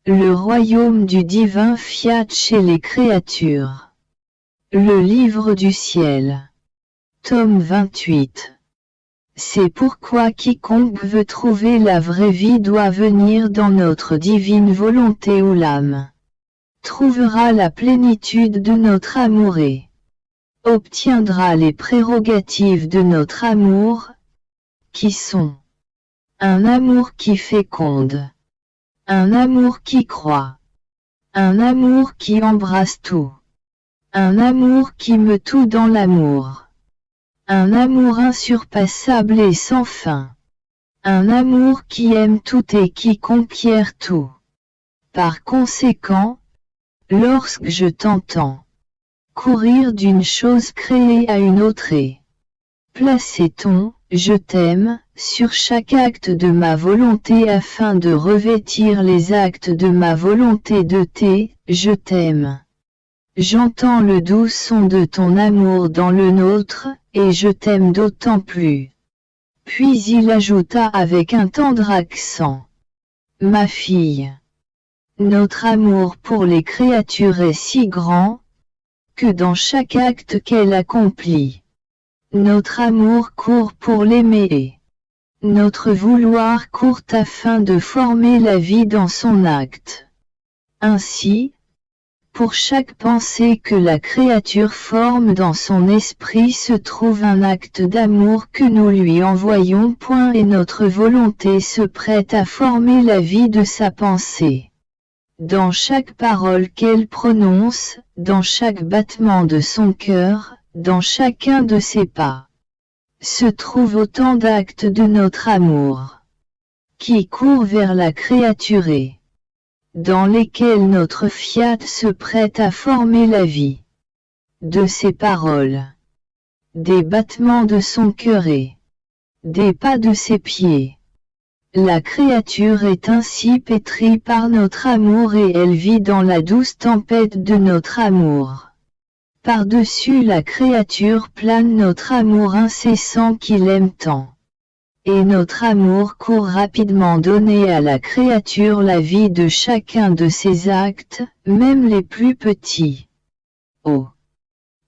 Le royaume du divin fiat chez les créatures. Le livre du ciel. Tome 28. C'est pourquoi quiconque veut trouver la vraie vie doit venir dans notre divine volonté où l'âme trouvera la plénitude de notre amour et obtiendra les prérogatives de notre amour, qui sont un amour qui féconde, un amour qui croit, un amour qui embrasse tout, un amour qui meut tout dans l'amour, un amour insurpassable et sans fin, un amour qui aime tout et qui conquiert tout. Par conséquent, lorsque je t'entends courir d'une chose créée à une autre et placer ton « je t'aime » sur chaque acte de ma volonté afin de revêtir les actes de ma volonté de tes « je t'aime ». J'entends le doux son de ton amour dans le nôtre, et je t'aime d'autant plus. Puis il ajouta avec un tendre accent. Ma fille. Notre amour pour les créatures est si grand, que dans chaque acte qu'elle accomplit, notre amour court pour l'aimer et notre vouloir court afin de former la vie dans son acte. Ainsi, pour chaque pensée que la créature forme dans son esprit se trouve un acte d'amour que nous lui envoyons. Et notre volonté se prête à former la vie de sa pensée. Dans chaque parole qu'elle prononce, dans chaque battement de son cœur, dans chacun de ses pas, se trouve autant d'actes de notre amour, qui courent vers la créature et dans lesquels notre fiat se prête à former la vie de ses paroles, des battements de son cœur et des pas de ses pieds. La créature est ainsi pétrie par notre amour et elle vit dans la douce tempête de notre amour. Par-dessus la créature plane notre amour incessant qu'il aime tant. Et notre amour court rapidement donner à la créature la vie de chacun de ses actes, même les plus petits. Oh!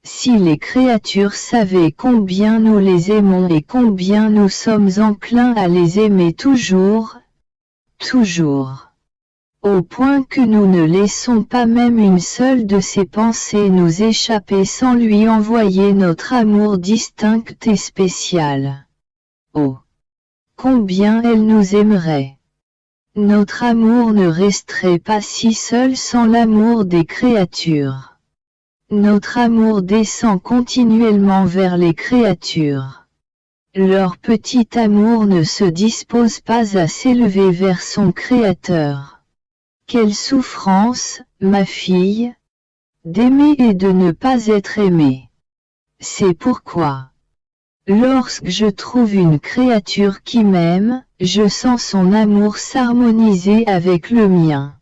Si les créatures savaient combien nous les aimons et combien nous sommes enclins à les aimer toujours, toujours. Au point que nous ne laissons pas même une seule de ses pensées nous échapper sans lui envoyer notre amour distinct et spécial. Oh! Combien elle nous aimerait! Notre amour ne resterait pas si seul sans l'amour des créatures. Notre amour descend continuellement vers les créatures. Leur petit amour ne se dispose pas à s'élever vers son Créateur. Quelle souffrance, ma fille, d'aimer et de ne pas être aimée. C'est pourquoi, lorsque je trouve une créature qui m'aime, je sens son amour s'harmoniser avec le mien.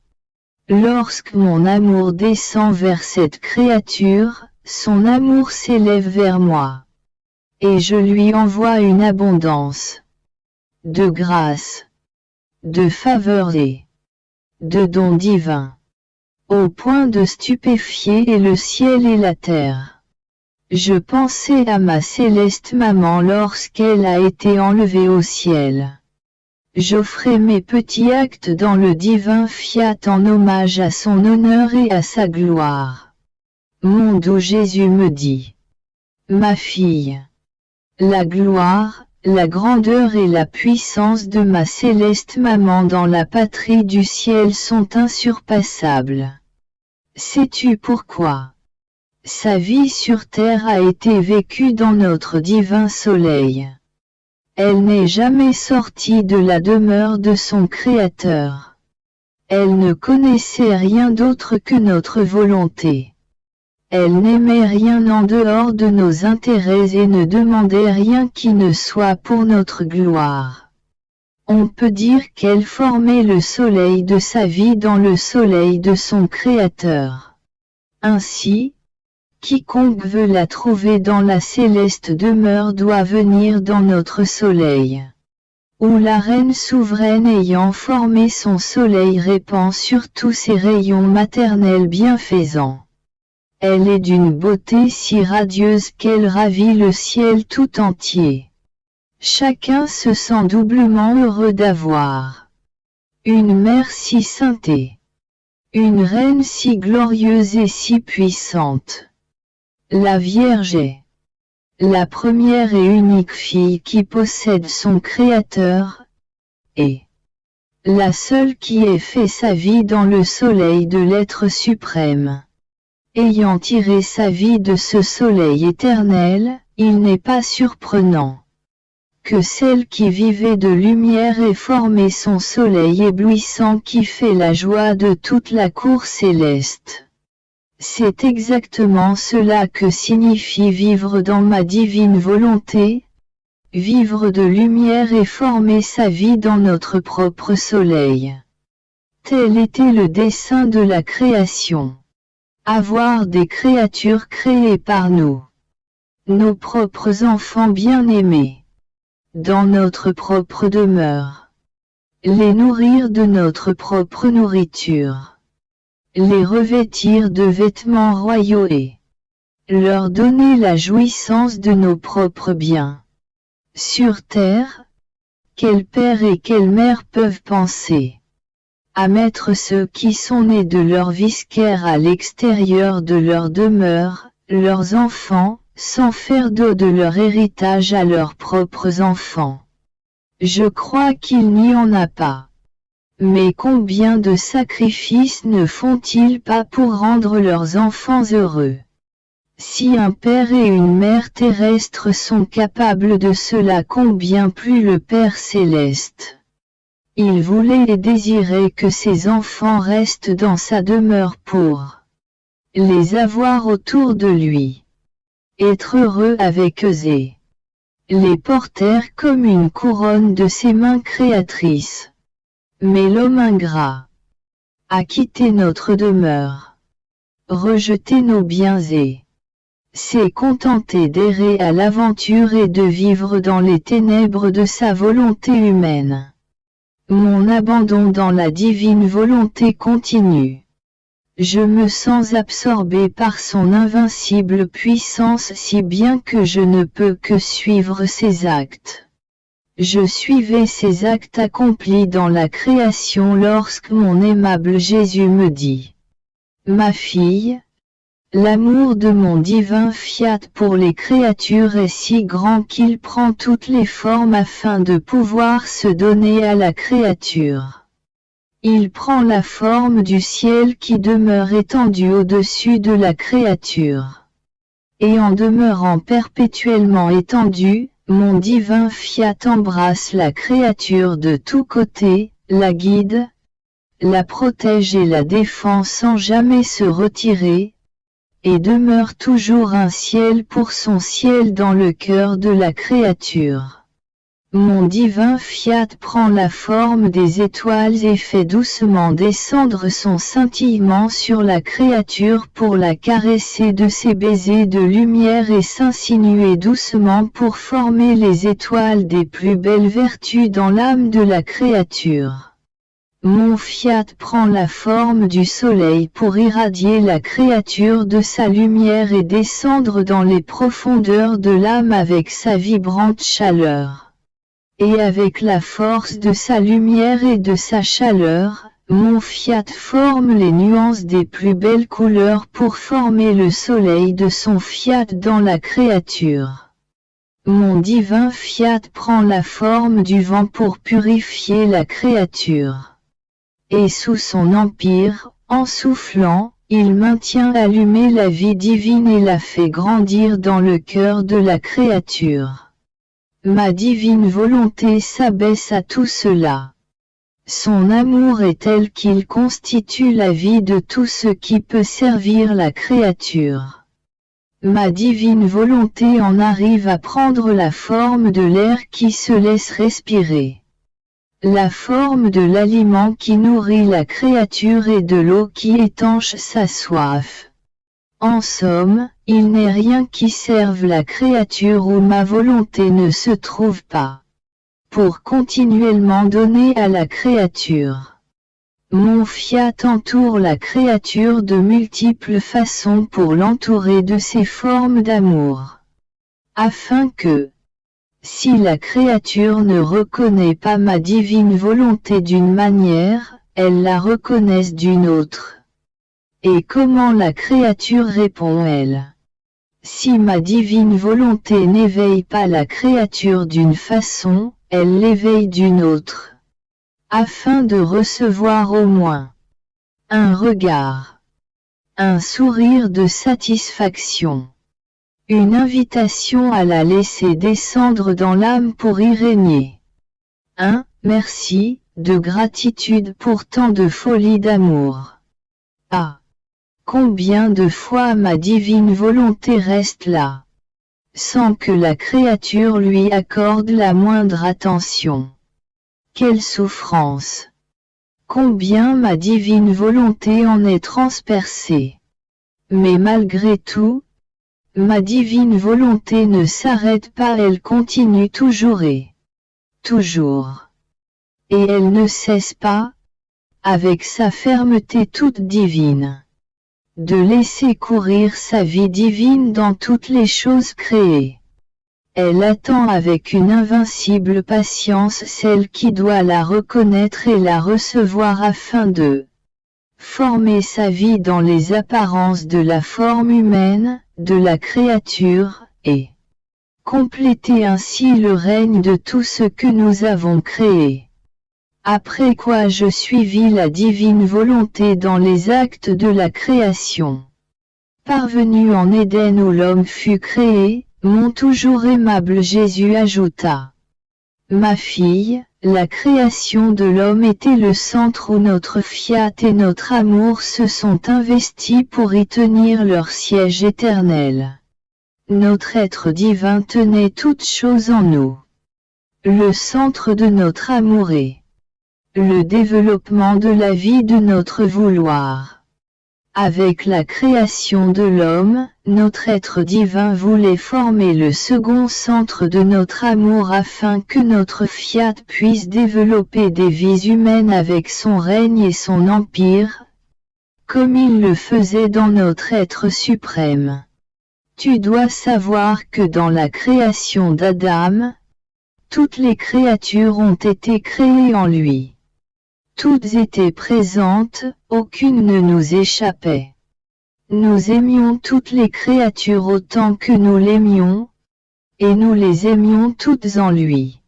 Lorsque mon amour descend vers cette créature, son amour s'élève vers moi. Et je lui envoie une abondance de grâce, de faveur et de dons divins, au point de stupéfier le ciel et la terre. Je pensais à ma céleste maman lorsqu'elle a été enlevée au ciel. J'offrais mes petits actes dans le divin fiat en hommage à son honneur et à sa gloire. Mon doux Jésus me dit, ma fille, la gloire, la grandeur et la puissance de ma céleste maman dans la patrie du ciel sont insurpassables. Sais-tu pourquoi? Sa vie sur terre a été vécue dans notre divin soleil. Elle n'est jamais sortie de la demeure de son Créateur. Elle ne connaissait rien d'autre que notre volonté. Elle n'aimait rien en dehors de nos intérêts et ne demandait rien qui ne soit pour notre gloire. On peut dire qu'elle formait le soleil de sa vie dans le soleil de son Créateur. Ainsi, quiconque veut la trouver dans la céleste demeure doit venir dans notre soleil. où la reine souveraine ayant formé son soleil répand sur tous ses rayons maternels bienfaisants. Elle est d'une beauté si radieuse qu'elle ravit le ciel tout entier. Chacun se sent doublement heureux d'avoir une mère si sainte, une reine si glorieuse et si puissante. La Vierge est la première et unique fille qui possède son Créateur, et la seule qui ait fait sa vie dans le soleil de l'être suprême. Ayant tiré sa vie de ce soleil éternel, il n'est pas surprenant que celle qui vivait de lumière ait formé son soleil éblouissant qui fait la joie de toute la cour céleste. C'est exactement cela que signifie vivre dans ma divine volonté, vivre de lumière et former sa vie dans notre propre soleil. Tel était le dessein de la création. Avoir des créatures créées par nous, nos propres enfants bien-aimés, dans notre propre demeure, les nourrir de notre propre nourriture, les revêtir de vêtements royaux et leur donner la jouissance de nos propres biens. Sur terre, quel père et quelle mère peuvent penser à mettre ceux qui sont nés de leur viscère à l'extérieur de leur demeure, leurs enfants, sans faire don de leur héritage à leurs propres enfants? Je crois qu'il n'y en a pas. Mais combien de sacrifices ne font-ils pas pour rendre leurs enfants heureux? Si un père et une mère terrestres sont capables de cela, combien plus le Père céleste? Il voulait et désirait que ses enfants restent dans sa demeure pour les avoir autour de lui, être heureux avec eux et les porter comme une couronne de ses mains créatrices. Mais l'homme ingrat a quitté notre demeure, rejeté nos biens et s'est contenté d'errer à l'aventure et de vivre dans les ténèbres de sa volonté humaine. Mon abandon dans la divine volonté continue. Je me sens absorbé par son invincible puissance si bien que je ne peux que suivre ses actes. Je suivais ses actes accomplis dans la création lorsque mon aimable Jésus me dit: Ma fille, l'amour de mon divin Fiat pour les créatures est si grand qu'il prend toutes les formes afin de pouvoir se donner à la créature. Il prend la forme du ciel qui demeure étendu au-dessus de la créature. Et en demeurant perpétuellement étendu, mon divin Fiat embrasse la créature de tous côtés, la guide, la protège et la défend sans jamais se retirer, et demeure toujours un ciel pour son ciel dans le cœur de la créature. Mon divin Fiat prend la forme des étoiles et fait doucement descendre son scintillement sur la créature pour la caresser de ses baisers de lumière et s'insinuer doucement pour former les étoiles des plus belles vertus dans l'âme de la créature. Mon Fiat prend la forme du soleil pour irradier la créature de sa lumière et descendre dans les profondeurs de l'âme avec sa vibrante chaleur. Et avec la force de sa lumière et de sa chaleur, mon Fiat forme les nuances des plus belles couleurs pour former le soleil de son Fiat dans la créature. Mon divin Fiat prend la forme du vent pour purifier la créature. Et sous son empire, en soufflant, il maintient allumée la vie divine et la fait grandir dans le cœur de la créature. Ma divine volonté s'abaisse à tout cela. Son amour est tel qu'il constitue la vie de tout ce qui peut servir la créature. Ma divine volonté en arrive à prendre la forme de l'air qui se laisse respirer, la forme de l'aliment qui nourrit la créature et de l'eau qui étanche sa soif. En somme, il n'est rien qui serve la créature où ma volonté ne se trouve pas. pour continuellement donner à la créature. Mon fiat entoure la créature de multiples façons pour l'entourer de ses formes d'amour. Afin que, si la créature ne reconnaît pas ma divine volonté d'une manière, elle la reconnaisse d'une autre. Et comment la créature répond-elle? Si ma divine volonté n'éveille pas la créature d'une façon, elle l'éveille d'une autre. Afin de recevoir au moins un regard, un sourire de satisfaction, une invitation à la laisser descendre dans l'âme pour y régner. Un merci, de gratitude pour tant de folie d'amour. Ah! Combien de fois ma divine volonté reste là, sans que la créature lui accorde la moindre attention. Quelle souffrance! Combien ma divine volonté en est transpercée. Mais malgré tout, ma divine volonté ne s'arrête pas, elle continue toujours et toujours. Et elle ne cesse pas, avec sa fermeté toute divine, de laisser courir sa vie divine dans toutes les choses créées. Elle attend avec une invincible patience celle qui doit la reconnaître et la recevoir afin de former sa vie dans les apparences de la forme humaine, de la créature, et compléter ainsi le règne de tout ce que nous avons créé. Après quoi je suivis la divine volonté dans les actes de la création. Parvenu en Éden où l'homme fut créé, mon toujours aimable Jésus ajouta: Ma fille, la création de l'homme était le centre où notre fiat et notre amour se sont investis pour y tenir leur siège éternel. Notre être divin tenait toutes choses en nous. Le centre de notre amour est le développement de la vie de notre vouloir. Avec la création de l'homme, notre être divin voulait former le second centre de notre amour afin que notre fiat puisse développer des vies humaines avec son règne et son empire, comme il le faisait dans notre être suprême. Tu dois savoir que dans la création d'Adam, toutes les créatures ont été créées en lui. Toutes étaient présentes, aucune ne nous échappait. Nous aimions toutes les créatures autant que nous l'aimions, et nous les aimions toutes en lui.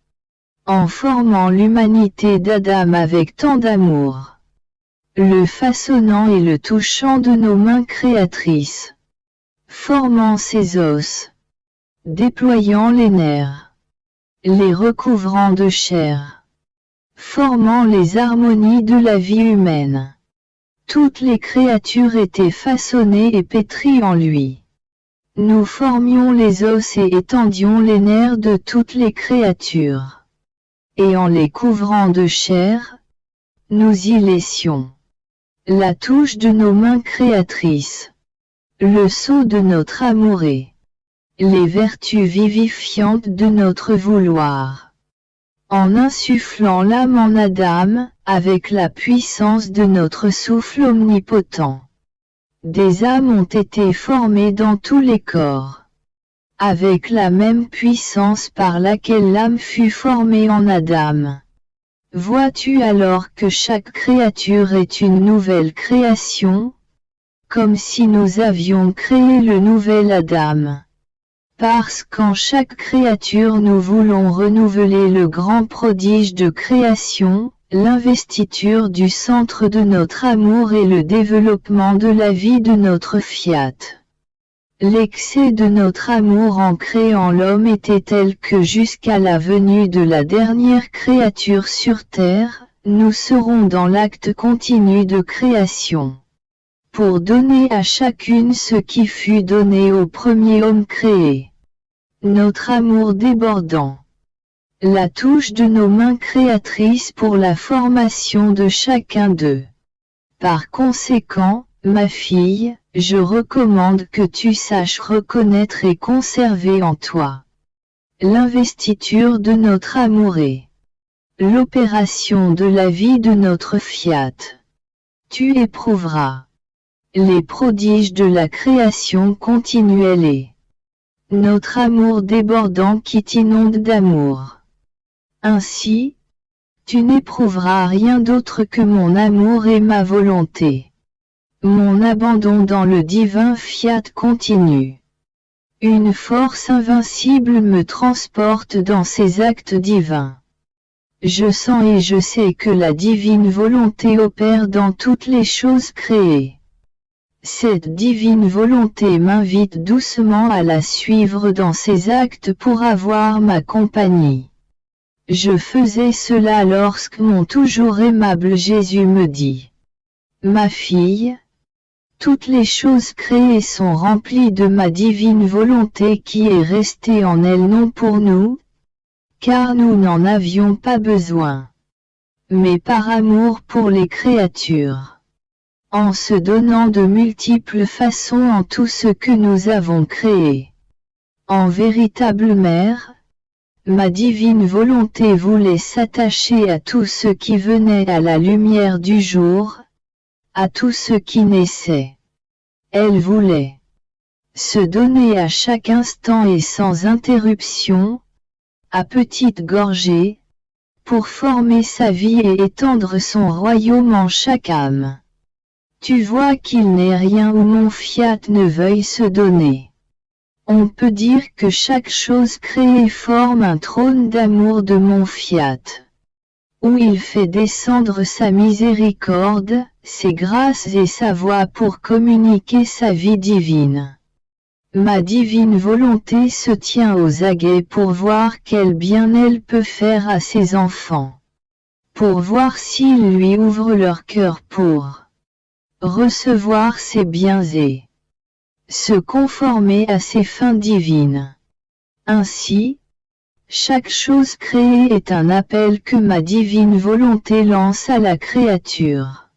En formant l'humanité d'Adam avec tant d'amour, le façonnant et le touchant de nos mains créatrices, formant ses os, déployant les nerfs, les recouvrant de chair, formant les harmonies de la vie humaine. Toutes les créatures étaient façonnées et pétries en lui. Nous formions les os et étendions les nerfs de toutes les créatures. Et en les couvrant de chair, nous y laissions la touche de nos mains créatrices, le sceau de notre amour et les vertus vivifiantes de notre vouloir. En insufflant l'âme en Adam, avec la puissance de notre souffle omnipotent. Des âmes ont été formées dans tous les corps, avec la même puissance par laquelle l'âme fut formée en Adam. Vois-tu alors que chaque créature est une nouvelle création, comme si nous avions créé le nouvel Adam. Parce qu'en chaque créature nous voulons renouveler le grand prodige de création, l'investiture du centre de notre amour et le développement de la vie de notre fiat. L'excès de notre amour en créant l'homme était tel que jusqu'à la venue de la dernière créature sur terre, nous serons dans l'acte continu de création. Pour donner à chacune ce qui fut donné au premier homme créé. Notre amour débordant. La touche de nos mains créatrices pour la formation de chacun d'eux. Par conséquent, ma fille, je recommande que tu saches reconnaître et conserver en toi l'investiture de notre amour et l'opération de la vie de notre Fiat. Tu éprouveras les prodiges de la création continuelle et notre amour débordant qui t'inonde d'amour. Ainsi, tu n'éprouveras rien d'autre que mon amour et ma volonté. Mon abandon dans le divin Fiat continu. Une force invincible me transporte dans ces actes divins. Je sens et je sais que la divine volonté opère dans toutes les choses créées. Cette divine volonté m'invite doucement à la suivre dans ses actes pour avoir ma compagnie. Je faisais cela lorsque mon toujours aimable Jésus me dit: Ma fille, toutes les choses créées sont remplies de ma divine volonté qui est restée en elles non pour nous, car nous n'en avions pas besoin, mais par amour pour les créatures. En se donnant de multiples façons en tout ce que nous avons créé. En véritable mère, ma divine volonté voulait s'attacher à tout ce qui venait à la lumière du jour, à tout ce qui naissait. Elle voulait se donner à chaque instant et sans interruption, à petites gorgées, pour former sa vie et étendre son royaume en chaque âme. Tu vois qu'il n'est rien où mon Fiat ne veuille se donner. On peut dire que chaque chose créée forme un trône d'amour de mon Fiat, où il fait descendre sa miséricorde, ses grâces et sa voix pour communiquer sa vie divine. Ma divine volonté se tient aux aguets pour voir quel bien elle peut faire à ses enfants, pour voir s'ils lui ouvrent leur cœur pour recevoir ses biens et se conformer à ses fins divines. Ainsi, chaque chose créée est un appel que ma divine volonté lance à la créature,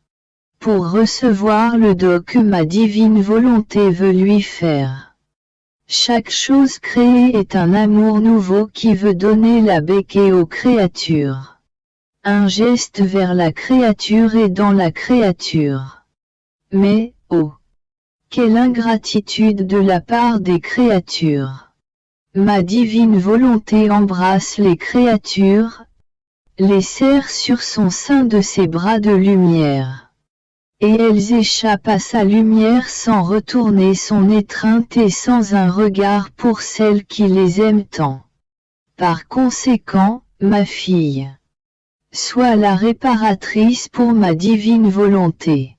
pour recevoir le don que ma divine volonté veut lui faire. Chaque chose créée est un amour nouveau qui veut donner la béquille aux créatures. Un geste vers la créature et dans la créature. Mais, oh, quelle ingratitude de la part des créatures! Ma divine volonté embrasse les créatures, les serre sur son sein de ses bras de lumière. Et elles échappent à sa lumière sans retourner son étreinte et sans un regard pour celle qui les aime tant. Par conséquent, ma fille, sois la réparatrice pour ma divine volonté.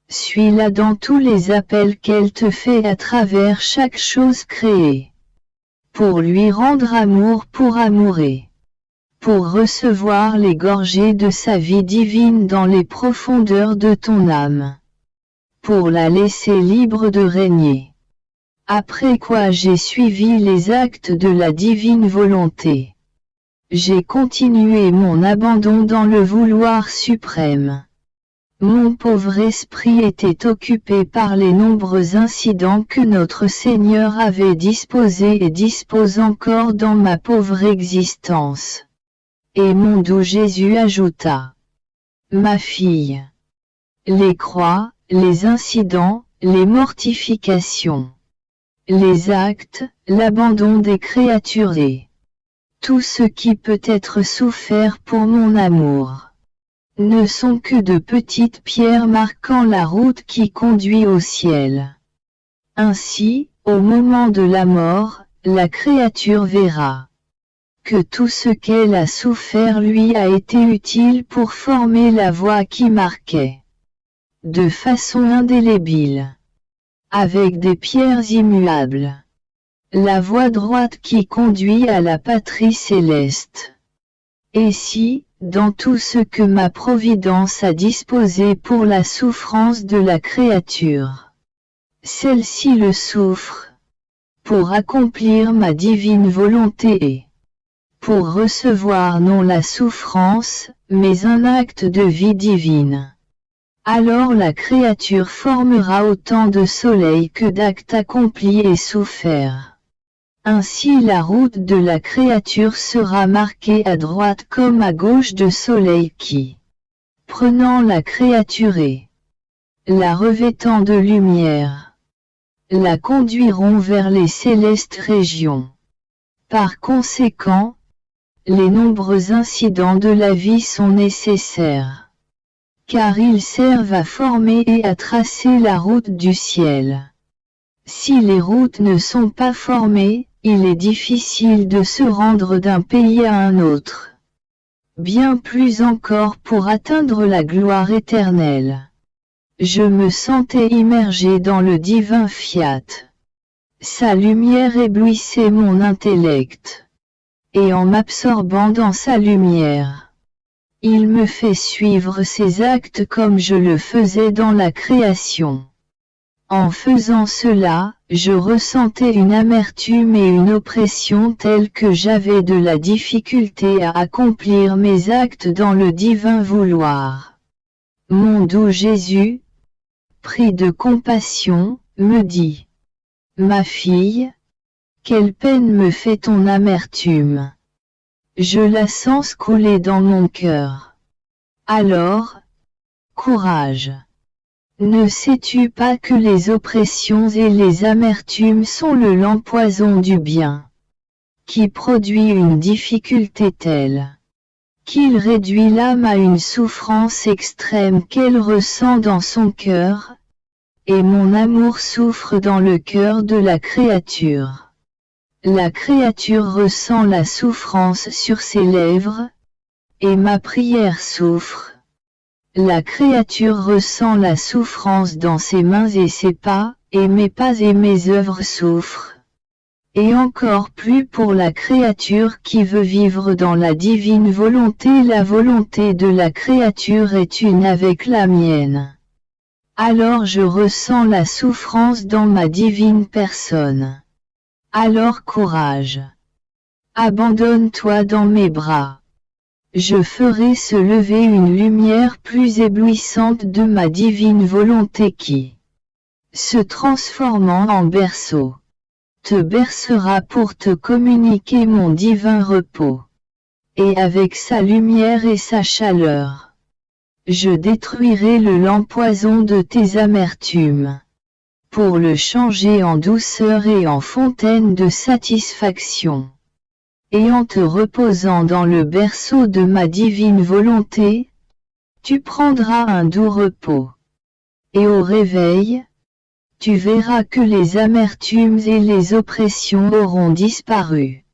Suis-la dans tous les appels qu'elle te fait à travers chaque chose créée. Pour lui rendre amour pour amourer. Pour recevoir les gorgées de sa vie divine dans les profondeurs de ton âme. Pour la laisser libre de régner. Après quoi j'ai suivi les actes de la divine volonté. J'ai continué mon abandon dans le vouloir suprême. Mon pauvre esprit était occupé par les nombreux incidents que notre Seigneur avait disposés et dispose encore dans ma pauvre existence. Et mon doux Jésus ajouta: Ma fille, les croix, les incidents, les mortifications, les actes, l'abandon des créatures et tout ce qui peut être souffert pour mon amour ne sont que de petites pierres marquant la route qui conduit au ciel. Ainsi, au moment de la mort, la créature verra que tout ce qu'elle a souffert lui a été utile pour former la voie qui marquait, de façon indélébile, avec des pierres immuables, la voie droite qui conduit à la patrie céleste. Et si, dans tout ce que ma providence a disposé pour la souffrance de la créature, celle-ci le souffre, pour accomplir ma divine volonté et pour recevoir non la souffrance, mais un acte de vie divine. Alors la créature formera autant de soleil que d'actes accomplis et soufferts. Ainsi la route de la créature sera marquée à droite comme à gauche de soleil qui, prenant la créature et la revêtant de lumière, la conduiront vers les célestes régions. Par conséquent, les nombreux incidents de la vie sont nécessaires, car ils servent à former et à tracer la route du ciel. Si les routes ne sont pas formées, il est difficile de se rendre d'un pays à un autre. Bien plus encore pour atteindre la gloire éternelle. Je me sentais immergé dans le divin fiat. Sa lumière éblouissait mon intellect. Et en m'absorbant dans sa lumière, il me fait suivre ses actes comme je le faisais dans la création. En faisant cela, je ressentais une amertume et une oppression telles que j'avais de la difficulté à accomplir mes actes dans le divin vouloir. Mon doux Jésus, pris de compassion, me dit: Ma fille, quelle peine me fait ton amertume. Je la sens couler dans mon cœur. Alors, courage. Ne sais-tu pas que les oppressions et les amertumes sont le lampoison du bien, qui produit une difficulté telle qu'il réduit l'âme à une souffrance extrême qu'elle ressent dans son cœur, et mon amour souffre dans le cœur de la créature. La créature ressent la souffrance sur ses lèvres, et ma prière souffre. La créature ressent la souffrance dans ses mains et ses pas, et mes pas et mes œuvres souffrent. Et encore plus pour la créature qui veut vivre dans la divine volonté. La volonté de la créature est une avec la mienne. Alors je ressens la souffrance dans ma divine personne. Alors courage. Abandonne-toi dans mes bras. Je ferai se lever une lumière plus éblouissante de ma divine volonté qui, se transformant en berceau, te bercera pour te communiquer mon divin repos. Et avec sa lumière et sa chaleur, je détruirai le lampoison de tes amertumes, pour le changer en douceur et en fontaine de satisfaction. Et en te reposant dans le berceau de ma divine volonté, tu prendras un doux repos. Et au réveil, tu verras que les amertumes et les oppressions auront disparu.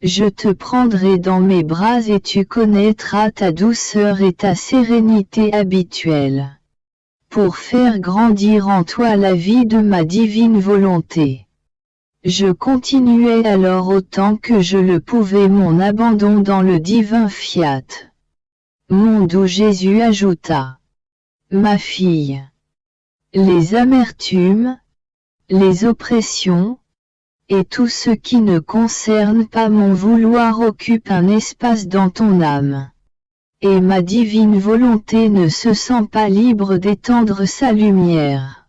Je te prendrai dans mes bras et tu connaîtras ta douceur et ta sérénité habituelle, pour faire grandir en toi la vie de ma divine volonté. Je continuai alors autant que je le pouvais mon abandon dans le divin fiat. Mon doux Jésus ajouta: Ma fille, les amertumes, les oppressions, et tout ce qui ne concerne pas mon vouloir occupe un espace dans ton âme. Et ma divine volonté ne se sent pas libre d'étendre sa lumière,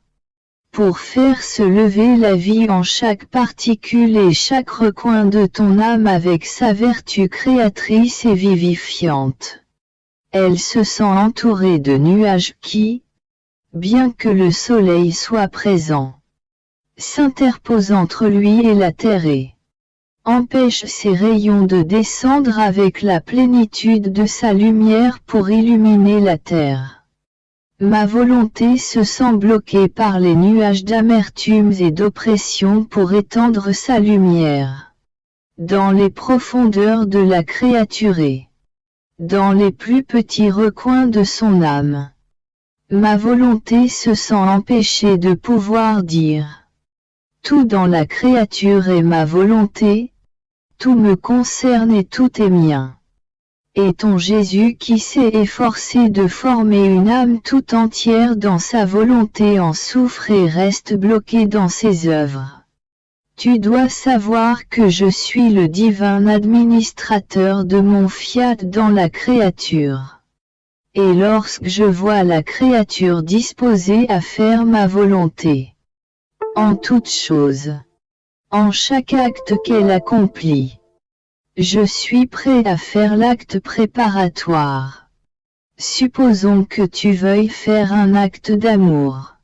pour faire se lever la vie en chaque particule et chaque recoin de ton âme avec sa vertu créatrice et vivifiante. Elle se sent entourée de nuages qui, bien que le soleil soit présent, s'interpose entre lui et la terre et empêche ses rayons de descendre avec la plénitude de sa lumière pour illuminer la terre. Ma volonté se sent bloquée par les nuages d'amertume et d'oppression pour étendre sa lumière dans les profondeurs de la créature et dans les plus petits recoins de son âme. Ma volonté se sent empêchée de pouvoir dire: tout dans la créature est ma volonté, tout me concerne et tout est mien. Et ton Jésus qui s'est efforcé de former une âme tout entière dans sa volonté en souffre et reste bloqué dans ses œuvres. Tu dois savoir que je suis le divin administrateur de mon fiat dans la créature. Et lorsque je vois la créature disposée à faire ma volonté, en toutes choses, en chaque acte qu'elle accomplit. Je suis prêt à faire l'acte préparatoire. Supposons que tu veuilles faire un acte d'amour.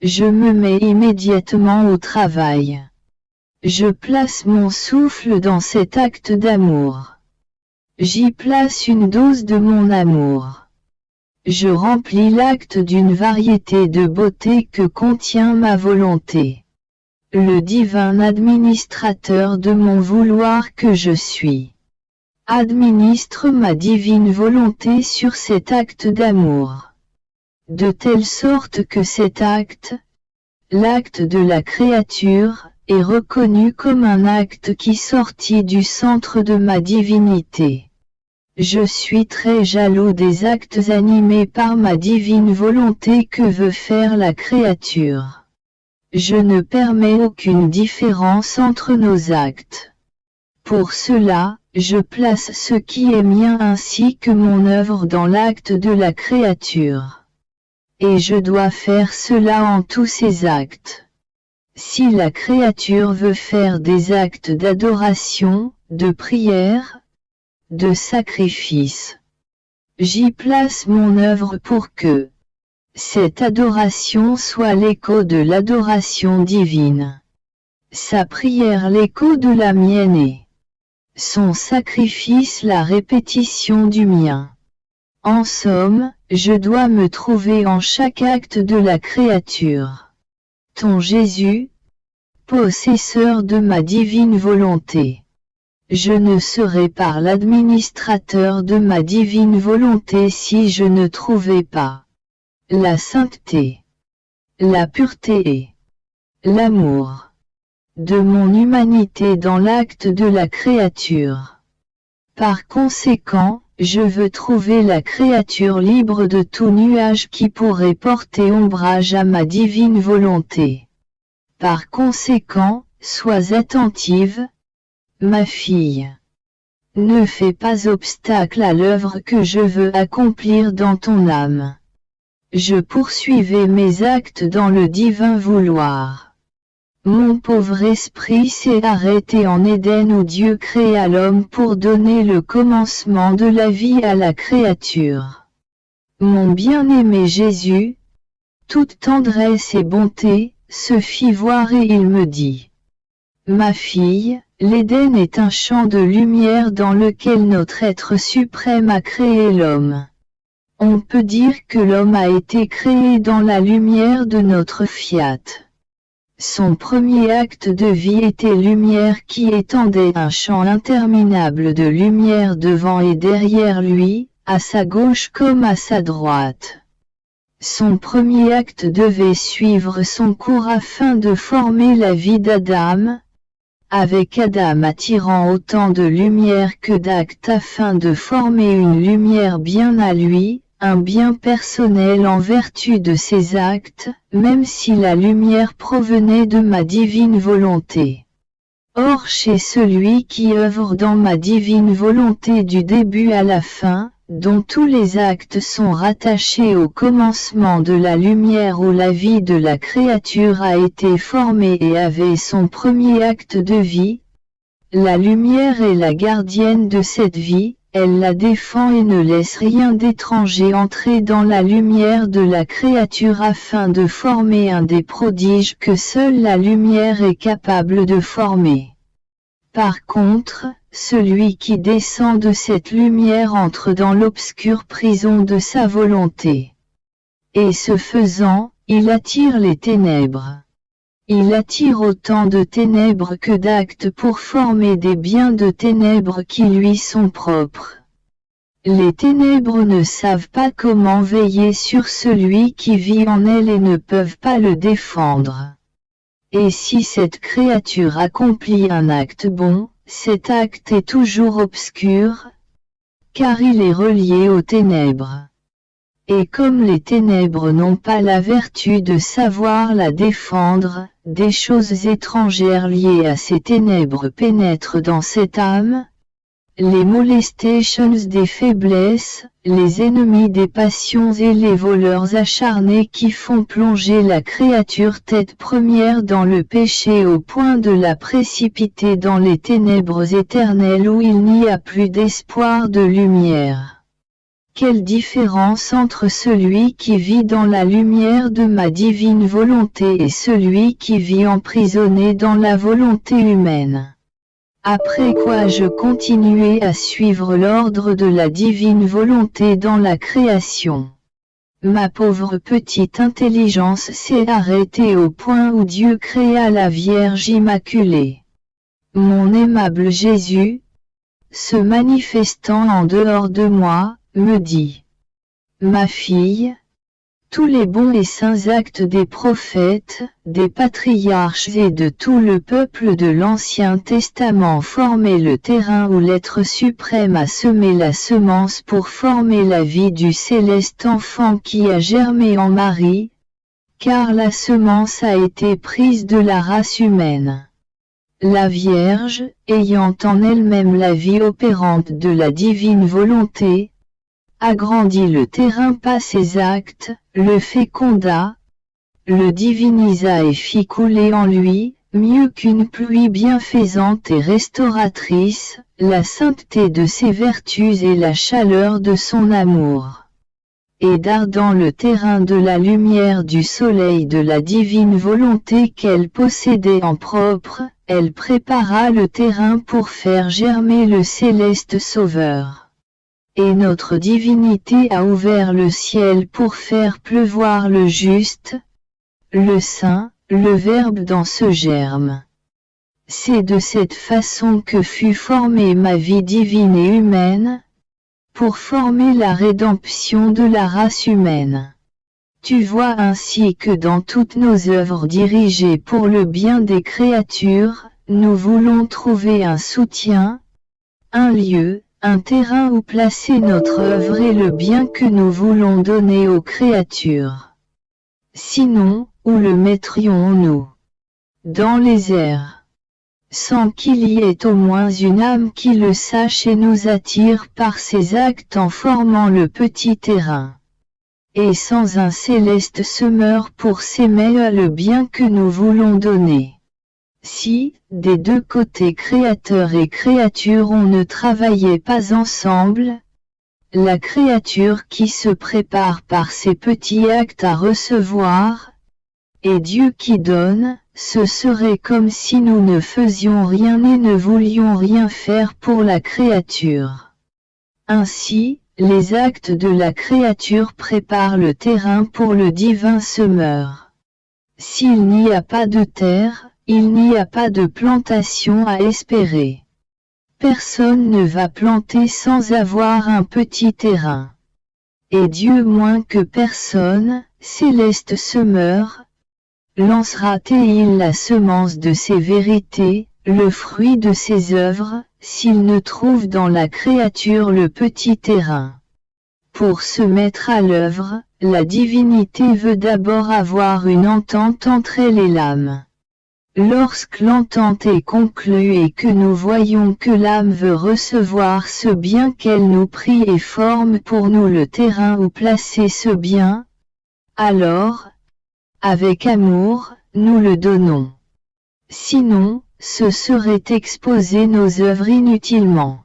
Je me mets immédiatement au travail. Je place mon souffle dans cet acte d'amour. J'y place une dose de mon amour. Je remplis l'acte d'une variété de beauté que contient ma volonté. Le divin administrateur de mon vouloir que je suis administre ma divine volonté sur cet acte d'amour. De telle sorte que cet acte, l'acte de la créature, est reconnu comme un acte qui sortit du centre de ma divinité. Je suis très jaloux des actes animés par ma divine volonté que veut faire la créature. Je ne permets aucune différence entre nos actes. Pour cela, je place ce qui est mien ainsi que mon œuvre dans l'acte de la créature. Et je dois faire cela en tous ses actes. Si la créature veut faire des actes d'adoration, de prière, de sacrifice, j'y place mon œuvre pour que cette adoration soit l'écho de l'adoration divine. Sa prière l'écho de la mienne et son sacrifice la répétition du mien. En somme, je dois me trouver en chaque acte de la créature. Ton Jésus, possesseur de ma divine volonté. Je ne serais pas l'administrateur de ma divine volonté si je ne trouvais pas la sainteté, la pureté et l'amour de mon humanité dans l'acte de la créature. Par conséquent, je veux trouver la créature libre de tout nuage qui pourrait porter ombrage à ma divine volonté. Par conséquent, sois attentive, ma fille. Ne fais pas obstacle à l'œuvre que je veux accomplir dans ton âme. Je poursuivais mes actes dans le divin vouloir. Mon pauvre esprit s'est arrêté en Éden où Dieu créa l'homme pour donner le commencement de la vie à la créature. Mon bien-aimé Jésus, toute tendresse et bonté, se fit voir et il me dit: Ma fille, l'Éden est un champ de lumière dans lequel notre être suprême a créé l'homme. On peut dire que l'homme a été créé dans la lumière de notre fiat. Son premier acte de vie était lumière qui étendait un champ interminable de lumière devant et derrière lui, à sa gauche comme à sa droite. Son premier acte devait suivre son cours afin de former la vie d'Adam, avec Adam attirant autant de lumière que d'actes afin de former une lumière bien à lui, un bien personnel en vertu de ses actes, même si la lumière provenait de ma divine volonté. Or chez celui qui œuvre dans ma divine volonté du début à la fin, dont tous les actes sont rattachés au commencement de la lumière où la vie de la créature a été formée et avait son premier acte de vie, la lumière est la gardienne de cette vie. Elle la défend et ne laisse rien d'étranger entrer dans la lumière de la créature afin de former un des prodiges que seule la lumière est capable de former. Par contre, celui qui descend de cette lumière entre dans l'obscure prison de sa volonté. Et ce faisant, il attire les ténèbres. Il attire autant de ténèbres que d'actes pour former des biens de ténèbres qui lui sont propres. Les ténèbres ne savent pas comment veiller sur celui qui vit en elles et ne peuvent pas le défendre. Et si cette créature accomplit un acte bon, cet acte est toujours obscur, car il est relié aux ténèbres. Et comme les ténèbres n'ont pas la vertu de savoir la défendre, des choses étrangères liées à ces ténèbres pénètrent dans cette âme, les molestations des faiblesses, les ennemis des passions et les voleurs acharnés qui font plonger la créature tête première dans le péché au point de la précipiter dans les ténèbres éternelles où il n'y a plus d'espoir de lumière. Quelle différence entre celui qui vit dans la lumière de ma divine volonté et celui qui vit emprisonné dans la volonté humaine. Après quoi je continuai à suivre l'ordre de la divine volonté dans la création. Ma pauvre petite intelligence s'est arrêtée au point où Dieu créa la Vierge Immaculée. Mon aimable Jésus, se manifestant en dehors de moi, me dit: Ma fille, tous les bons et saints actes des prophètes, des patriarches et de tout le peuple de l'Ancien Testament formaient le terrain où l'être suprême a semé la semence pour former la vie du céleste enfant qui a germé en Marie, car la semence a été prise de la race humaine. La Vierge, ayant en elle-même la vie opérante de la divine volonté, agrandit le terrain par ses actes, le féconda, le divinisa et fit couler en lui, mieux qu'une pluie bienfaisante et restauratrice, la sainteté de ses vertus et la chaleur de son amour. Et dardant le terrain de la lumière du soleil de la divine volonté qu'elle possédait en propre, elle prépara le terrain pour faire germer le céleste Sauveur. Et notre divinité a ouvert le ciel pour faire pleuvoir le juste, le saint, le Verbe dans ce germe. C'est de cette façon que fut formée ma vie divine et humaine, pour former la rédemption de la race humaine. Tu vois ainsi que dans toutes nos œuvres dirigées pour le bien des créatures, nous voulons trouver un soutien, un lieu, un terrain où placer notre œuvre et le bien que nous voulons donner aux créatures. Sinon, où le mettrions-nous? Dans les airs. Sans qu'il y ait au moins une âme qui le sache et nous attire par ses actes en formant le petit terrain. Et sans un céleste semeur pour s'aimer le bien que nous voulons donner. Si, des deux côtés créateur et créature on ne travaillait pas ensemble, la créature qui se prépare par ses petits actes à recevoir, et Dieu qui donne, ce serait comme si nous ne faisions rien et ne voulions rien faire pour la créature. Ainsi, les actes de la créature préparent le terrain pour le divin semeur. S'il n'y a pas de terre, il n'y a pas de plantation à espérer. Personne ne va planter sans avoir un petit terrain. Et Dieu moins que personne, céleste semeur, lancera-t-il la semence de ses vérités, le fruit de ses œuvres, s'il ne trouve dans la créature le petit terrain. Pour se mettre à l'œuvre, la divinité veut d'abord avoir une entente entre elle et l'âme. Lorsque l'entente est conclue et que nous voyons que l'âme veut recevoir ce bien qu'elle nous prie et forme pour nous le terrain où placer ce bien, alors, avec amour, nous le donnons. Sinon, ce serait exposer nos œuvres inutilement.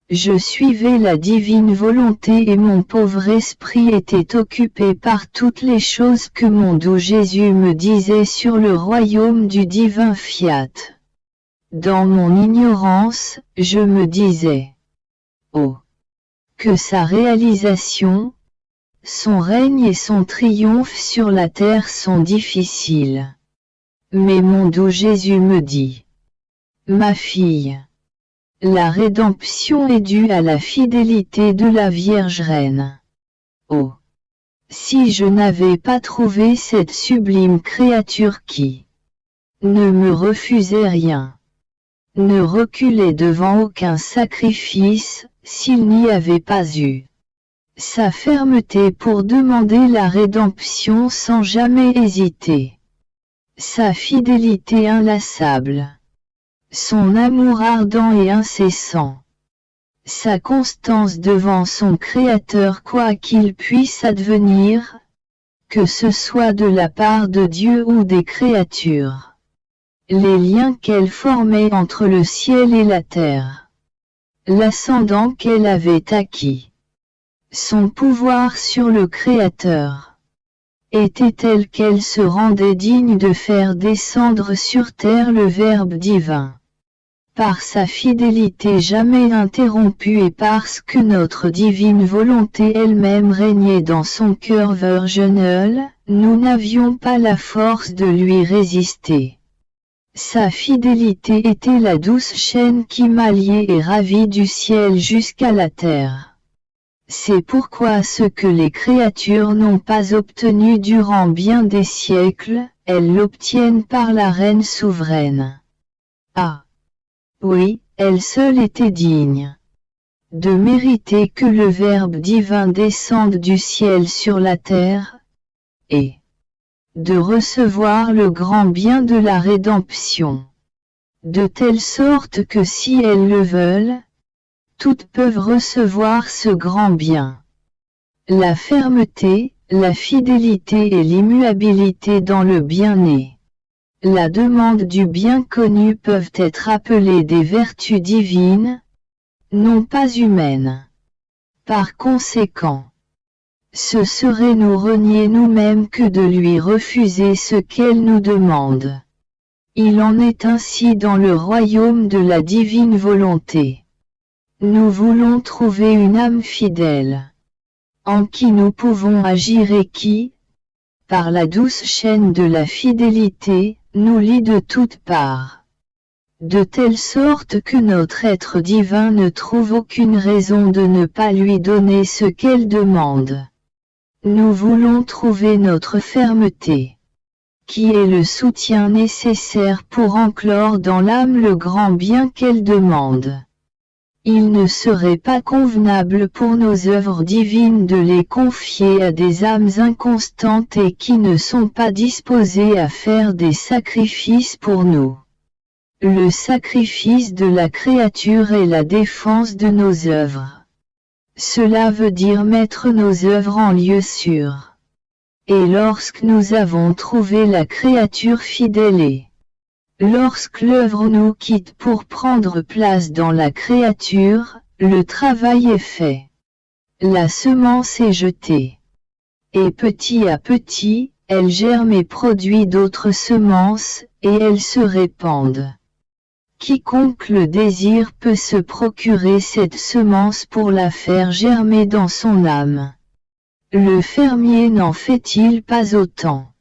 Je suivais la divine volonté et mon pauvre esprit était occupé par toutes les choses que mon doux Jésus me disait sur le royaume du divin fiat. Dans mon ignorance, je me disais: oh, que sa réalisation, son règne et son triomphe sur la terre sont difficiles. Mais mon doux Jésus me dit: ma fille, la rédemption est due à la fidélité de la Vierge Reine. Oh! Si je n'avais pas trouvé cette sublime créature qui ne me refusait rien, ne reculait devant aucun sacrifice, s'il n'y avait pas eu sa fermeté pour demander la rédemption sans jamais hésiter, sa fidélité inlassable, son amour ardent et incessant, sa constance devant son Créateur quoi qu'il puisse advenir, que ce soit de la part de Dieu ou des créatures. Les liens qu'elle formait entre le ciel et la terre. L'ascendant qu'elle avait acquis. Son pouvoir sur le Créateur. Était tel qu'elle se rendait digne de faire descendre sur terre le Verbe divin. Par sa fidélité jamais interrompue et parce que notre divine volonté elle-même régnait dans son cœur virginal, nous n'avions pas la force de lui résister. Sa fidélité était la douce chaîne qui m'alliait et ravit du ciel jusqu'à la terre. C'est pourquoi ce que les créatures n'ont pas obtenu durant bien des siècles, elles l'obtiennent par la Reine souveraine. Ah! Oui, elle seule était digne de mériter que le Verbe divin descende du ciel sur la terre, et de recevoir le grand bien de la rédemption. De telle sorte que si elles le veulent, toutes peuvent recevoir ce grand bien. La fermeté, la fidélité et l'immuabilité dans le bien-né. La demande du bien connu peuvent être appelées des vertus divines, non pas humaines. Par conséquent, ce serait nous renier nous-mêmes que de lui refuser ce qu'elle nous demande. Il en est ainsi dans le royaume de la divine volonté. Nous voulons trouver une âme fidèle, en qui nous pouvons agir et qui, par la douce chaîne de la fidélité, nous lie de toutes parts. De telle sorte que notre être divin ne trouve aucune raison de ne pas lui donner ce qu'elle demande. Nous voulons trouver notre fermeté, qui est le soutien nécessaire pour enclore dans l'âme le grand bien qu'elle demande. Il ne serait pas convenable pour nos œuvres divines de les confier à des âmes inconstantes et qui ne sont pas disposées à faire des sacrifices pour nous. Le sacrifice de la créature est la défense de nos œuvres. Cela veut dire mettre nos œuvres en lieu sûr. Et lorsque nous avons trouvé la créature fidèle et lorsque l'œuvre nous quitte pour prendre place dans la créature, le travail est fait. La semence est jetée. Et petit à petit, elle germe et produit d'autres semences, et elles se répandent. Quiconque le désire peut se procurer cette semence pour la faire germer dans son âme. Le fermier n'en fait-il pas autant?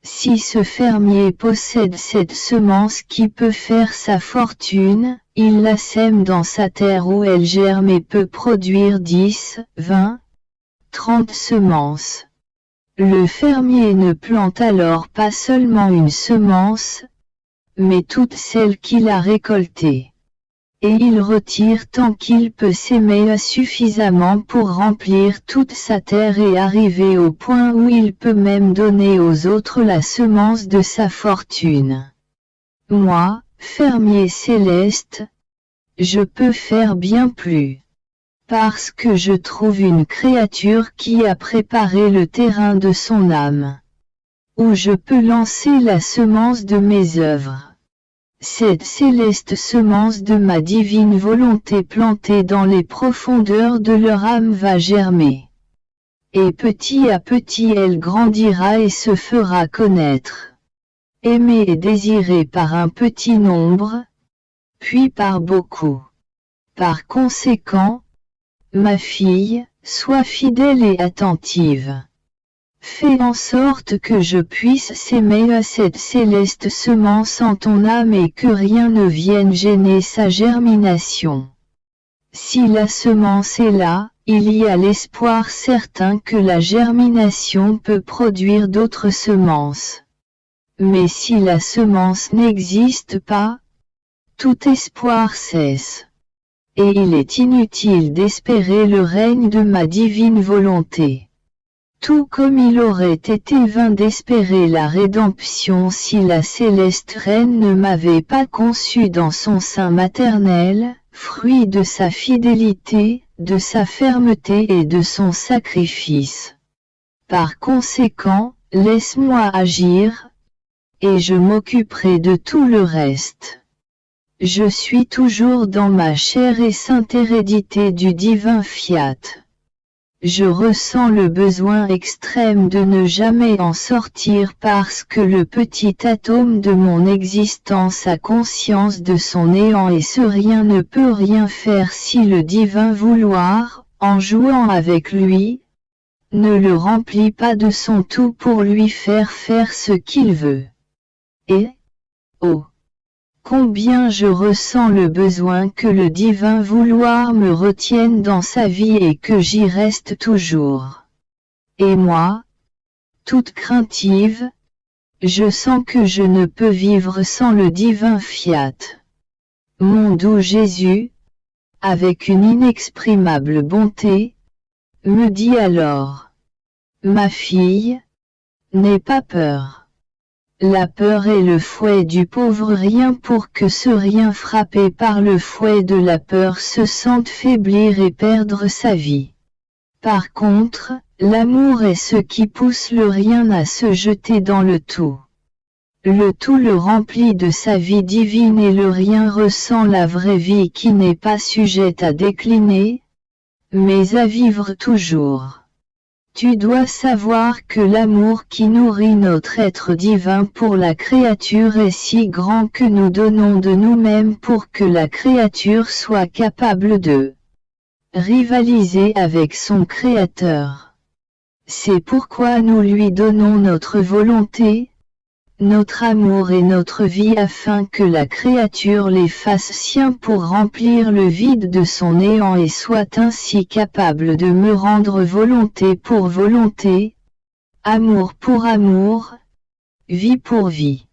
Si ce fermier possède cette semence qui peut faire sa fortune, il la sème dans sa terre où elle germe et peut produire 10, 20, 30 semences. Le fermier ne plante alors pas seulement une semence, mais toutes celles qu'il a récoltées. Et il retire tant qu'il peut s'aimer suffisamment pour remplir toute sa terre et arriver au point où il peut même donner aux autres la semence de sa fortune. Moi, fermier céleste, je peux faire bien plus. Parce que je trouve une créature qui a préparé le terrain de son âme. Où je peux lancer la semence de mes œuvres. Cette céleste semence de ma divine volonté plantée dans les profondeurs de leur âme va germer. Et petit à petit elle grandira et se fera connaître. Aimée et désirée par un petit nombre, puis par beaucoup. Par conséquent, ma fille, sois fidèle et attentive. Fais en sorte que je puisse s'aimer à cette céleste semence en ton âme et que rien ne vienne gêner sa germination. Si la semence est là, il y a l'espoir certain que la germination peut produire d'autres semences. Mais si la semence n'existe pas, tout espoir cesse. Et il est inutile d'espérer le règne de ma divine volonté. Tout comme il aurait été vain d'espérer la rédemption si la céleste reine ne m'avait pas conçu dans son sein maternel, fruit de sa fidélité, de sa fermeté et de son sacrifice. Par conséquent, laisse-moi agir, et je m'occuperai de tout le reste. Je suis toujours dans ma chère et sainte hérédité du divin fiat. Je ressens le besoin extrême de ne jamais en sortir parce que le petit atome de mon existence a conscience de son néant et ce rien ne peut rien faire si le divin vouloir, en jouant avec lui, ne le remplit pas de son tout pour lui faire ce qu'il veut. Et, oh, combien je ressens le besoin que le divin vouloir me retienne dans sa vie et que j'y reste toujours. Et moi, toute craintive, je sens que je ne peux vivre sans le divin fiat. Mon doux Jésus, avec une inexprimable bonté, me dit alors, ma fille, n'aie pas peur. La peur est le fouet du pauvre rien pour que ce rien frappé par le fouet de la peur se sente faiblir et perdre sa vie. Par contre, l'amour est ce qui pousse le rien à se jeter dans le tout. Le tout le remplit de sa vie divine et le rien ressent la vraie vie qui n'est pas sujette à décliner, mais à vivre toujours. Tu dois savoir que l'amour qui nourrit notre être divin pour la créature est si grand que nous donnons de nous-mêmes pour que la créature soit capable de rivaliser avec son Créateur. C'est pourquoi nous lui donnons notre volonté, notre amour et notre vie afin que la créature les fasse siens pour remplir le vide de son néant et soit ainsi capable de me rendre volonté pour volonté, amour pour amour, vie pour vie.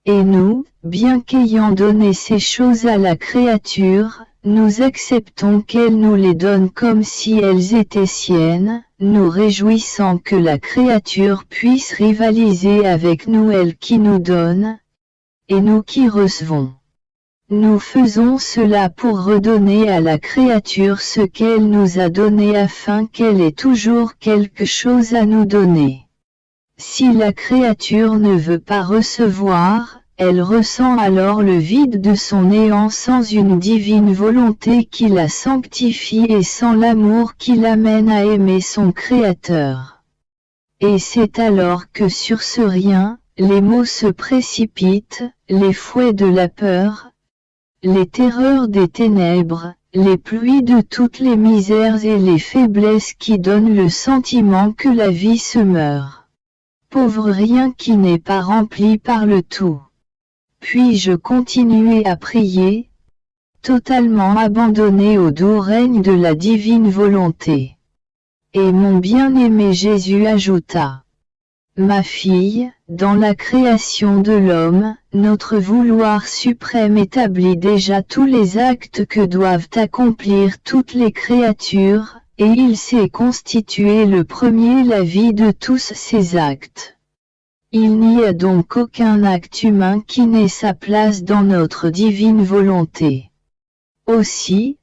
Et nous, bien qu'ayant donné ces choses à la créature, nous acceptons qu'elle nous les donne comme si elles étaient siennes, nous réjouissant que la créature puisse rivaliser avec nous elle qui nous donne, et nous qui recevons. Nous faisons cela pour redonner à la créature ce qu'elle nous a donné afin qu'elle ait toujours quelque chose à nous donner. Si la créature ne veut pas recevoir, elle ressent alors le vide de son néant sans une divine volonté qui la sanctifie et sans l'amour qui l'amène à aimer son Créateur. Et c'est alors que sur ce rien, les maux se précipitent, les fouets de la peur, les terreurs des ténèbres, les pluies de toutes les misères et les faiblesses qui donnent le sentiment que la vie se meurt. Pauvre rien qui n'est pas rempli par le tout. Puis-je continuer à prier, totalement abandonné au doux règne de la divine volonté. Et mon bien-aimé Jésus ajouta, ma fille, dans la création de l'homme, notre vouloir suprême établit déjà tous les actes que doivent accomplir toutes les créatures, et il s'est constitué le premier la vie de tous ces actes. Il n'y a donc aucun acte humain qui n'ait sa place dans notre divine volonté. Aussi,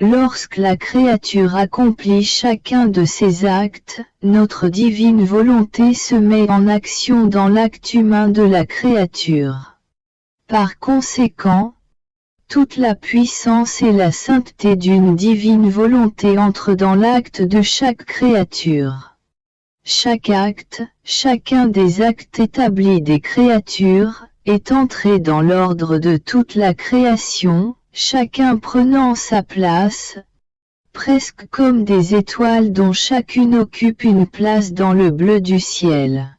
lorsque la créature accomplit chacun de ces actes, notre divine volonté se met en action dans l'acte humain de la créature. Par conséquent, toute la puissance et la sainteté d'une divine volonté entrent dans l'acte de chaque créature. Chaque acte, chacun des actes établis des créatures, est entré dans l'ordre de toute la création, chacun prenant sa place, presque comme des étoiles dont chacune occupe une place dans le bleu du ciel.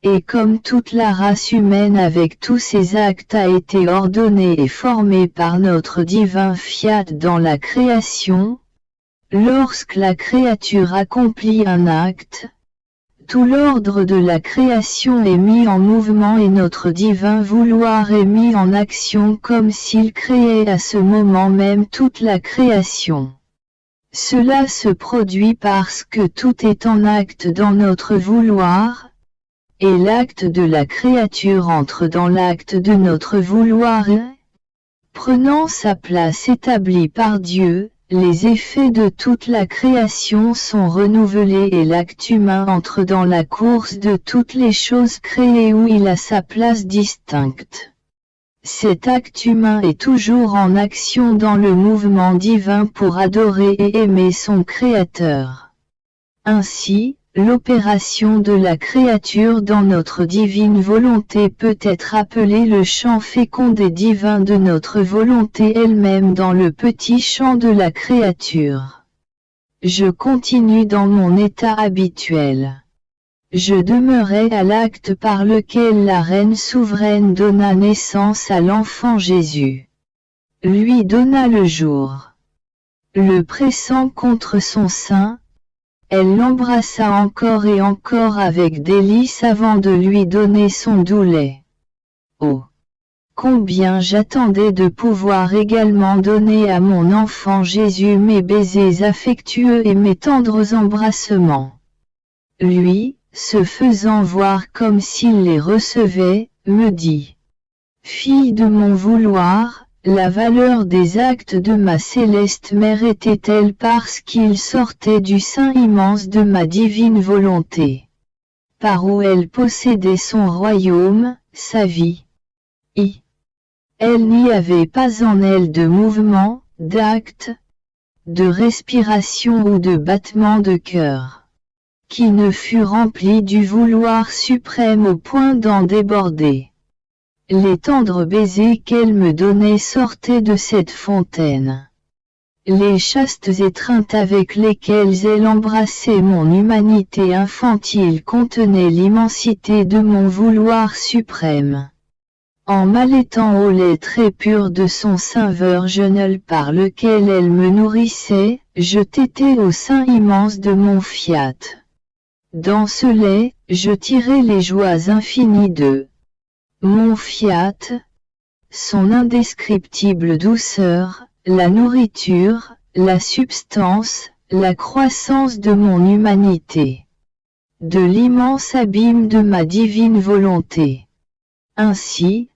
Et comme toute la race humaine avec tous ses actes a été ordonnée et formée par notre divin fiat dans la création, lorsque la créature accomplit un acte, tout l'ordre de la création est mis en mouvement et notre divin vouloir est mis en action comme s'il créait à ce moment même toute la création. Cela se produit parce que tout est en acte dans notre vouloir, et l'acte de la créature entre dans l'acte de notre vouloir. Prenant sa place établie par Dieu, les effets de toute la création sont renouvelés et l'acte humain entre dans la course de toutes les choses créées où il a sa place distincte. Cet acte humain est toujours en action dans le mouvement divin pour adorer et aimer son Créateur. Ainsi, l'opération de la créature dans notre divine volonté peut être appelée le champ fécond et divin de notre volonté elle-même dans le petit champ de la créature. Je continue dans mon état habituel. Je demeurai à l'acte par lequel la Reine souveraine donna naissance à l'enfant Jésus. Lui donna le jour. Le pressant contre son sein, elle l'embrassa encore et encore avec délice avant de lui donner son doux lait. Oh! Combien j'attendais de pouvoir également donner à mon enfant Jésus mes baisers affectueux et mes tendres embrassements. Lui, se faisant voir comme s'il les recevait, me dit: Fille de mon vouloir, la valeur des actes de ma céleste mère était-elle parce qu'ils sortaient du sein immense de ma divine volonté, par où elle possédait son royaume, sa vie. Elle n'y avait pas en elle de mouvement, d'acte, de respiration ou de battement de cœur, qui ne fût rempli du vouloir suprême au point d'en déborder. Les tendres baisers qu'elle me donnait sortaient de cette fontaine. Les chastes étreintes avec lesquelles elle embrassait mon humanité infantile contenaient l'immensité de mon vouloir suprême. En m'allaitant au lait très pur de son sein virginal par lequel elle me nourrissait, je tétais au sein immense de mon fiat. Dans ce lait, je tirais les joies infinies de mon fiat, son indescriptible douceur, la nourriture, la substance, la croissance de mon humanité, de l'immense abîme de ma divine volonté. Ainsi,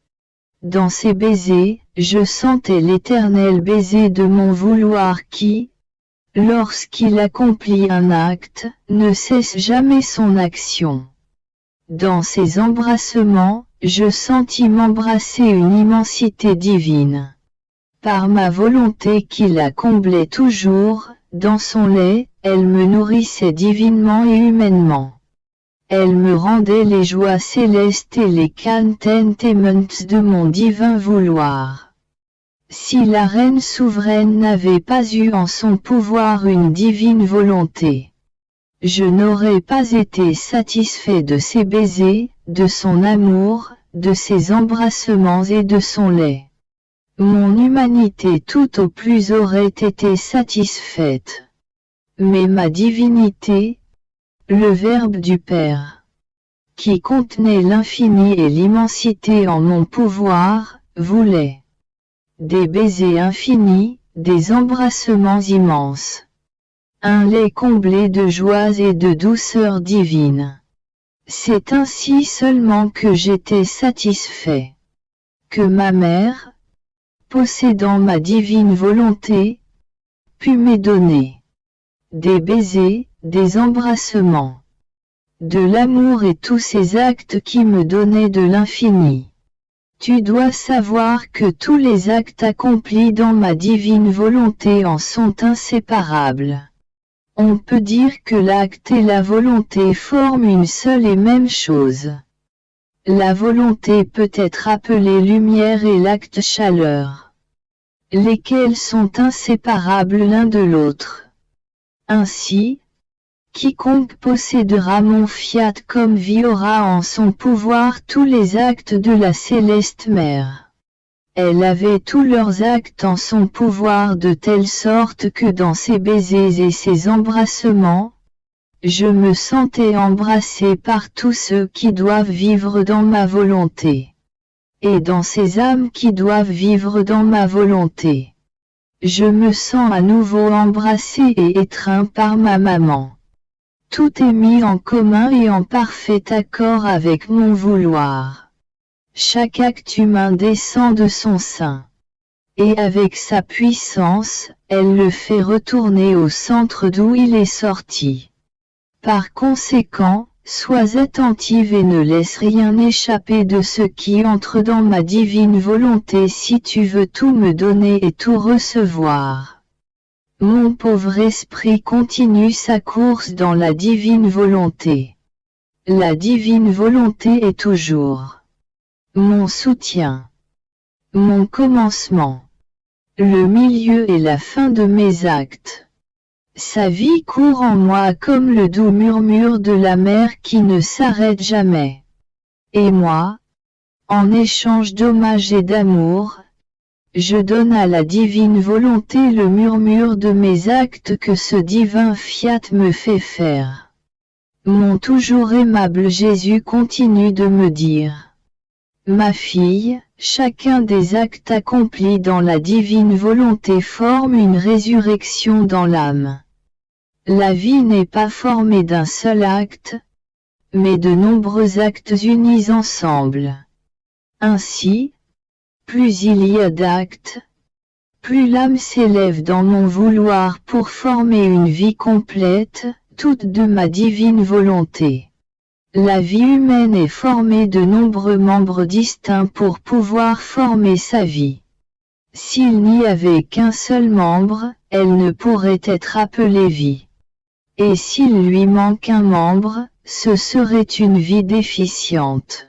dans ces baisers, je sentais l'éternel baiser de mon vouloir qui, lorsqu'il accomplit un acte, ne cesse jamais son action. Dans ces embrassements, je sentis m'embrasser une immensité divine. Par ma volonté qui la comblait toujours, dans son lait, elle me nourrissait divinement et humainement. Elle me rendait les joies célestes et les contentements de mon divin vouloir. Si la Reine souveraine n'avait pas eu en son pouvoir une divine volonté, je n'aurais pas été satisfait de ses baisers, de son amour, de ses embrassements et de son lait. Mon humanité tout au plus aurait été satisfaite. Mais ma divinité, le Verbe du Père, qui contenait l'infini et l'immensité en mon pouvoir, voulait des baisers infinis, des embrassements immenses, un lait comblé de joie et de douceur divine. C'est ainsi seulement que j'étais satisfait. Que ma mère, possédant ma divine volonté, put me donner des baisers, des embrassements, de l'amour et tous ces actes qui me donnaient de l'infini. Tu dois savoir que tous les actes accomplis dans ma divine volonté en sont inséparables. On peut dire que l'acte et la volonté forment une seule et même chose. La volonté peut être appelée lumière et l'acte chaleur, lesquels sont inséparables l'un de l'autre. Ainsi, quiconque possédera mon fiat comme vie aura en son pouvoir tous les actes de la céleste mère. Elle avait tous leurs actes en son pouvoir de telle sorte que dans ses baisers et ses embrassements, je me sentais embrassé par tous ceux qui doivent vivre dans ma volonté. Et dans ces âmes qui doivent vivre dans ma volonté, je me sens à nouveau embrassé et étreint par ma maman. Tout est mis en commun et en parfait accord avec mon vouloir. Chaque acte humain descend de son sein. et avec sa puissance, elle le fait retourner au centre d'où il est sorti. Par conséquent, sois attentive et ne laisse rien échapper de ce qui entre dans ma divine volonté si tu veux tout me donner et tout recevoir. Mon pauvre esprit continue sa course dans la divine volonté. La divine volonté est toujours mon soutien, mon commencement, le milieu et la fin de mes actes. Sa vie court en moi comme le doux murmure de la mer qui ne s'arrête jamais. Et moi, en échange d'hommage et d'amour, je donne à la divine volonté le murmure de mes actes que ce divin fiat me fait faire. Mon toujours aimable Jésus continue de me dire: ma fille, chacun des actes accomplis dans la divine volonté forme une résurrection dans l'âme. La vie n'est pas formée d'un seul acte, mais de nombreux actes unis ensemble. Ainsi, plus il y a d'actes, plus l'âme s'élève dans mon vouloir pour former une vie complète, toute de ma divine volonté. La vie humaine est formée de nombreux membres distincts pour pouvoir former sa vie. S'il n'y avait qu'un seul membre, elle ne pourrait être appelée vie. Et s'il lui manque un membre, ce serait une vie déficiente.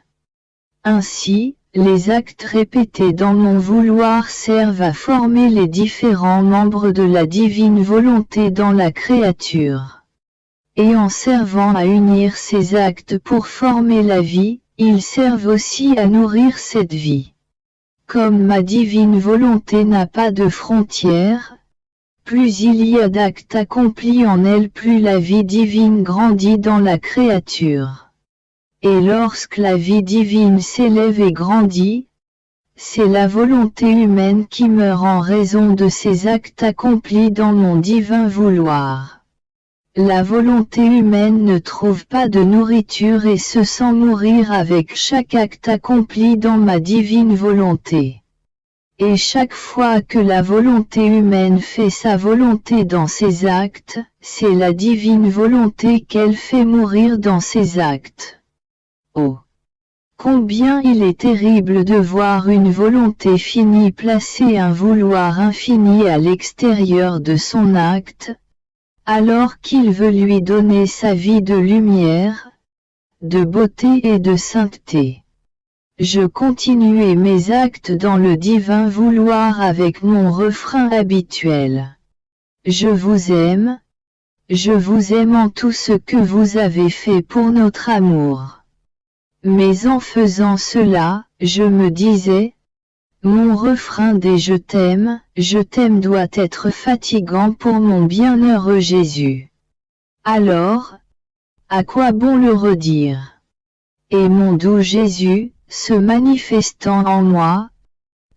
Ainsi, les actes répétés dans mon vouloir servent à former les différents membres de la divine volonté dans la créature. Et en servant à unir ces actes pour former la vie, ils servent aussi à nourrir cette vie. Comme ma divine volonté n'a pas de frontières, plus il y a d'actes accomplis en elle, plus la vie divine grandit dans la créature. Et lorsque la vie divine s'élève et grandit, c'est la volonté humaine qui meurt en raison de ces actes accomplis dans mon divin vouloir. La volonté humaine ne trouve pas de nourriture et se sent mourir avec chaque acte accompli dans ma divine volonté. Et chaque fois que la volonté humaine fait sa volonté dans ses actes, c'est la divine volonté qu'elle fait mourir dans ses actes. Oh! Combien il est terrible de voir une volonté finie placer un vouloir infini à l'extérieur de son acte, alors qu'il veut lui donner sa vie de lumière, de beauté et de sainteté. Je continuais mes actes dans le divin vouloir avec mon refrain habituel. Je vous aime en tout ce que vous avez fait pour notre amour. Mais en faisant cela, je me disais, mon refrain des je t'aime doit être fatigant pour mon bienheureux Jésus. Alors, à quoi bon le redire? Et mon doux Jésus, se manifestant en moi,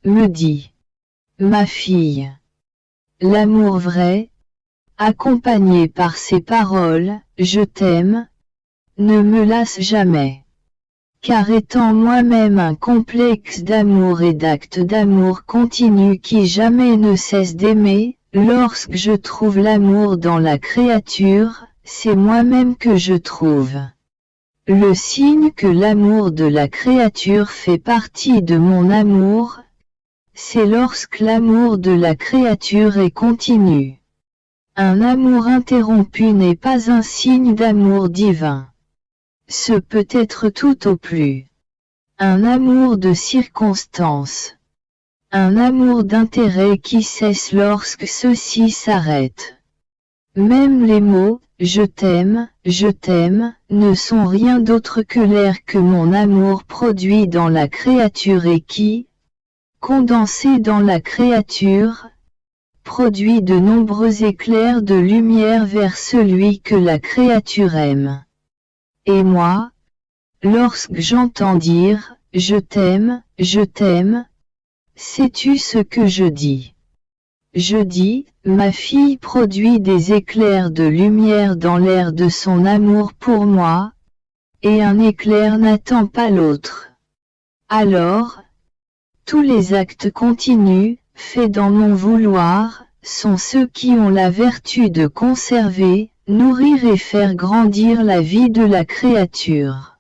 me dit: ma fille, l'amour vrai, accompagné par ces paroles, je t'aime, ne me lasse jamais. Car étant moi-même un complexe d'amour et d'actes d'amour continu qui jamais ne cesse d'aimer, lorsque je trouve l'amour dans la créature, c'est moi-même que je trouve. Le signe que l'amour de la créature fait partie de mon amour, c'est lorsque l'amour de la créature est continu. Un amour interrompu n'est pas un signe d'amour divin. Ce peut être tout au plus un amour de circonstance, un amour d'intérêt qui cesse lorsque ceci s'arrête. Même les mots « je t'aime », ne sont rien d'autre que l'air que mon amour produit dans la créature et qui, condensé dans la créature, produit de nombreux éclairs de lumière vers celui que la créature aime. Et moi, lorsque j'entends dire « je t'aime », sais-tu ce que je dis? Je dis, ma fille produit des éclairs de lumière dans l'air de son amour pour moi, et un éclair n'attend pas l'autre. Alors, tous les actes continus, fait dans mon vouloir, sont ceux qui ont la vertu de conserver, nourrir et faire grandir la vie de la créature.